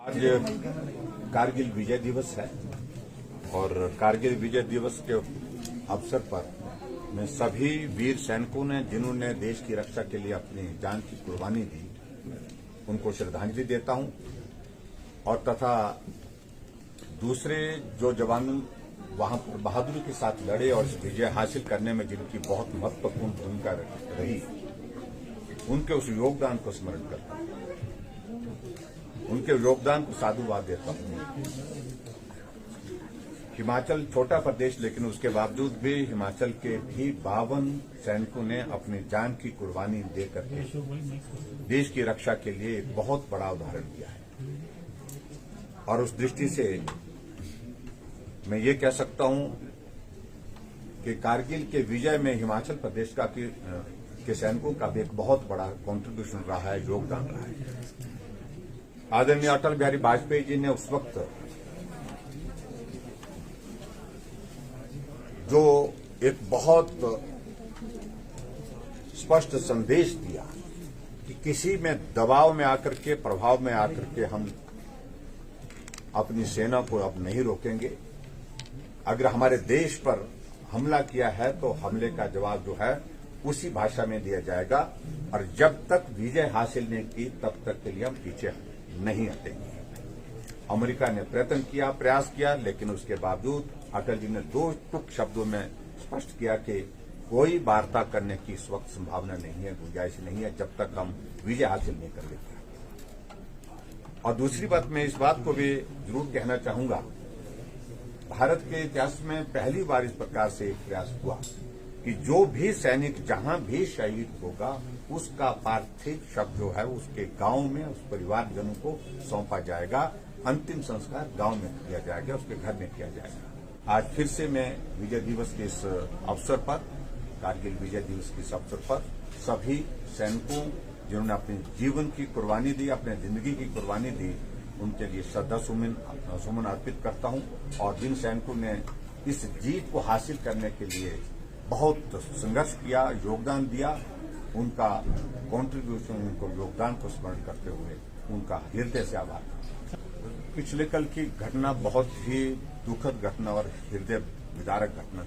आज कारगिल विजय दिवस है और कारगिल विजय दिवस के अवसर पर मैं सभी वीर सैनिकों ने जिन्होंने देश की रक्षा के लिए अपनी जान की कुर्बानी दी उनको श्रद्धांजलि देता हूं और तथा दूसरे जो जवान वहां पर बहादुरी के साथ लड़े और इस विजय हासिल करने में जिनकी बहुत महत्वपूर्ण भूमिका रही उनके उस योगदान को स्मरण करता हूं, उनके योगदान को साधुवाद देता हूं। हिमाचल छोटा प्रदेश लेकिन उसके बावजूद भी हिमाचल के भी 52 सैनिकों ने अपनी जान की कुर्बानी देकर के देश की रक्षा के लिए एक बहुत बड़ा उदाहरण दिया है और उस दृष्टि से मैं ये कह सकता हूं कि कारगिल के विजय में हिमाचल प्रदेश के सैनिकों का भी एक बहुत बड़ा कंट्रीब्यूशन रहा है, योगदान रहा है। आदरणीय अटल बिहारी वाजपेयी जी ने उस वक्त जो एक बहुत स्पष्ट संदेश दिया कि किसी में दबाव में आकर के प्रभाव में आकर के हम अपनी सेना को अब नहीं रोकेंगे। अगर हमारे देश पर हमला किया है तो हमले का जवाब जो है उसी भाषा में दिया जाएगा और जब तक विजय हासिल नहीं की तब तक के लिए हम पीछे नहीं हटेंगे। अमेरिका ने प्रयास किया लेकिन उसके बावजूद अटल जी ने 2 टुक शब्दों में स्पष्ट किया कि कोई वार्ता करने की इस वक्त संभावना नहीं है, गुंजाइश नहीं है जब तक हम विजय हासिल नहीं कर लेते। और दूसरी बात मैं इस बात को भी जरूर कहना चाहूंगा, भारत के इतिहास में पहली बार इस प्रकार से एक प्रयास हुआ कि जो भी सैनिक जहां भी शहीद होगा उसका पार्थिव शव जो है उसके गांव में उस परिवारजनों को सौंपा जाएगा, अंतिम संस्कार गांव में किया जाएगा, उसके घर में किया जाएगा। आज फिर से मैं विजय दिवस के इस अवसर पर, कारगिल विजय दिवस के इस अवसर पर सभी सैनिकों जिन्होंने अपने जीवन की कुर्बानी दी, अपने जिंदगी की कुर्बानी दी, उनके लिए श्रद्धा सुमन अर्पित करता हूं और जिन सैनिकों ने इस जीत को हासिल करने के लिए बहुत संघर्ष किया, योगदान दिया, उनका कंट्रीब्यूशन, उनको योगदान को स्मरण करते हुए उनका हृदय से आभार। पिछले कल की घटना बहुत ही दुखद घटना और हृदय विदारक घटना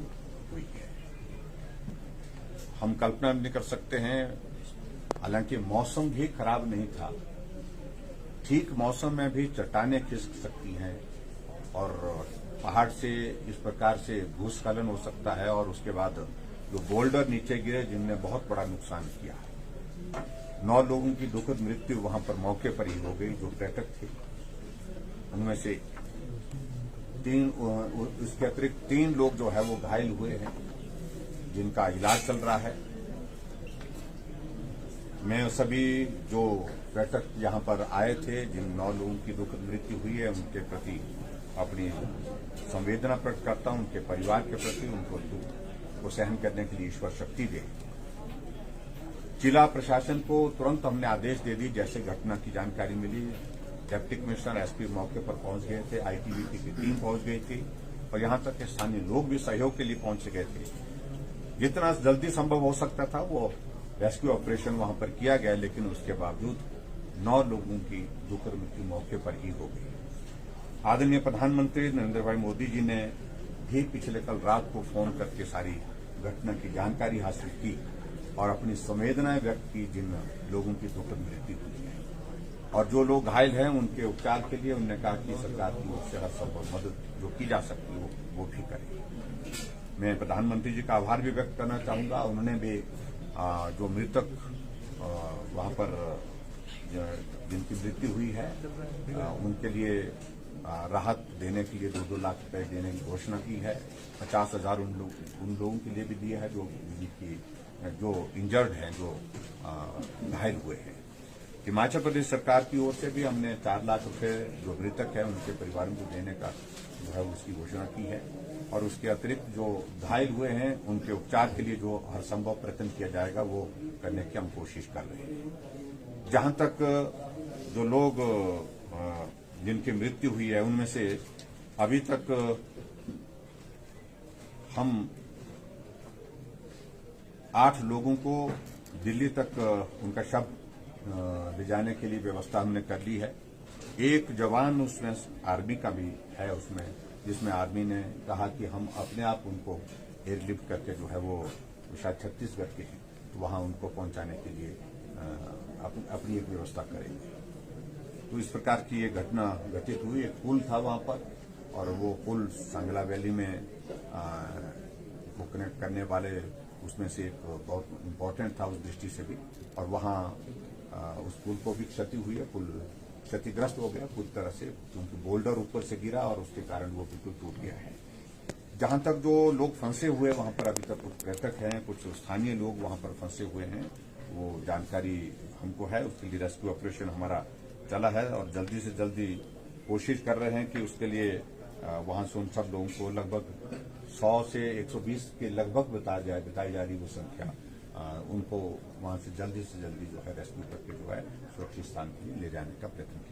हुई है। हम कल्पना नहीं कर सकते हैं, हालांकि मौसम भी खराब नहीं था, ठीक मौसम में भी चट्टानें खिसक सकती हैं और पहाड़ से इस प्रकार से भूस्खलन हो सकता है और उसके बाद जो बोल्डर नीचे गिरे जिनने बहुत बड़ा नुकसान किया। 9 लोगों की दुखद मृत्यु वहां पर मौके पर ही हो गई जो पर्यटक थे। उनमें से इसके अतिरिक्त 3 लोग जो है वो घायल हुए हैं जिनका इलाज चल रहा है। मैं सभी जो पर्यटक यहां पर आए थे, जिन 9 लोगों की दुखद मृत्यु हुई है, उनके प्रति अपनी संवेदना प्रकट करता हूं, उनके परिवार के प्रति, उनको दुख को सहन करने के लिए ईश्वर शक्ति दे। जिला प्रशासन को तुरंत हमने आदेश दे दी, जैसे घटना की जानकारी मिली डिप्टी कमिश्नर एसपी मौके पर पहुंच गए थे, आईटीबीपी की टीम पहुंच गई थी और यहां तक कि स्थानीय लोग भी सहयोग के लिए पहुंच गए थे। जितना जल्दी संभव हो सकता था वो रेस्क्यू ऑपरेशन वहां पर किया गया, लेकिन उसके बावजूद 9 लोगों की दुखद मृत्यु मौके पर ही हो गई। आदरणीय प्रधानमंत्री नरेंद्र भाई मोदी जी ने भी पिछले कल रात को फोन करके सारी घटना की जानकारी हासिल की और अपनी संवेदनाएं व्यक्त की जिन लोगों की दुखद मृत्यु हुई है और जो लोग घायल हैं उनके उपचार के लिए उन्होंने कहा कि सरकार की ओर से हर संभव मदद जो की जा सकती है वो भी करे। मैं प्रधानमंत्री जी का आभार भी व्यक्त करना चाहूंगा। उन्होंने भी जो मृतक वहां पर जिनकी मृत्यु हुई है उनके लिए राहत देने के लिए 2-2 लाख रुपए देने की घोषणा की है। 50,000 उन लोगों के लिए भी दिया है जो इंजर्ड हैं, जो घायल हुए हैं। हिमाचल प्रदेश सरकार की ओर से भी हमने 4 लाख रुपए जो मृतक है उनके परिवारों को देने का जो है उसकी घोषणा की है और उसके अतिरिक्त जो घायल हुए हैं उनके उपचार के लिए जो हर संभव प्रयत्न किया जाएगा वो करने की हम कोशिश कर रहे हैं। जहां तक जो लोग जिनकी मृत्यु हुई है उनमें से अभी तक हम 8 लोगों को दिल्ली तक उनका शव ले जाने के लिए व्यवस्था हमने कर ली है एक जवान उसमें आर्मी का भी है उसमें, जिसमें आर्मी ने कहा कि हम अपने आप उनको एयरलिफ्ट करके जो है वो शायद छत्तीसगढ़ के हैं तो वहां उनको पहुंचाने के लिए अपनी एक व्यवस्था करेंगे। तो इस प्रकार की ये घटना घटित हुई। एक पुल था वहां पर और वो पुल सांगला वैली में वो कनेक्ट करने वाले उसमें से एक बहुत इम्पोर्टेंट था उस दृष्टि से भी, और वहां उस पुल को भी क्षति हुई है। पुल क्षतिग्रस्त हो गया पूरी तरह से, क्योंकि बोल्डर ऊपर से गिरा और उसके कारण वो बिल्कुल टूट गया है। जहां तक जो लोग फंसे हुए वहां पर अभी तक कुछ पर्यटक हैं, कुछ स्थानीय लोग वहां पर फंसे हुए हैं, वो जानकारी हमको है। उसके लिए रेस्क्यू ऑपरेशन हमारा चला है और जल्दी से जल्दी कोशिश कर रहे हैं कि उसके लिए वहां से उन सब लोगों को लगभग 100 से 120 के लगभग बताई जा रही वो संख्या, उनको वहां से जल्दी जो है रेस्क्यू करके जो है सुरक्षित स्थान के लिए ले जाने का प्रयत्न किया।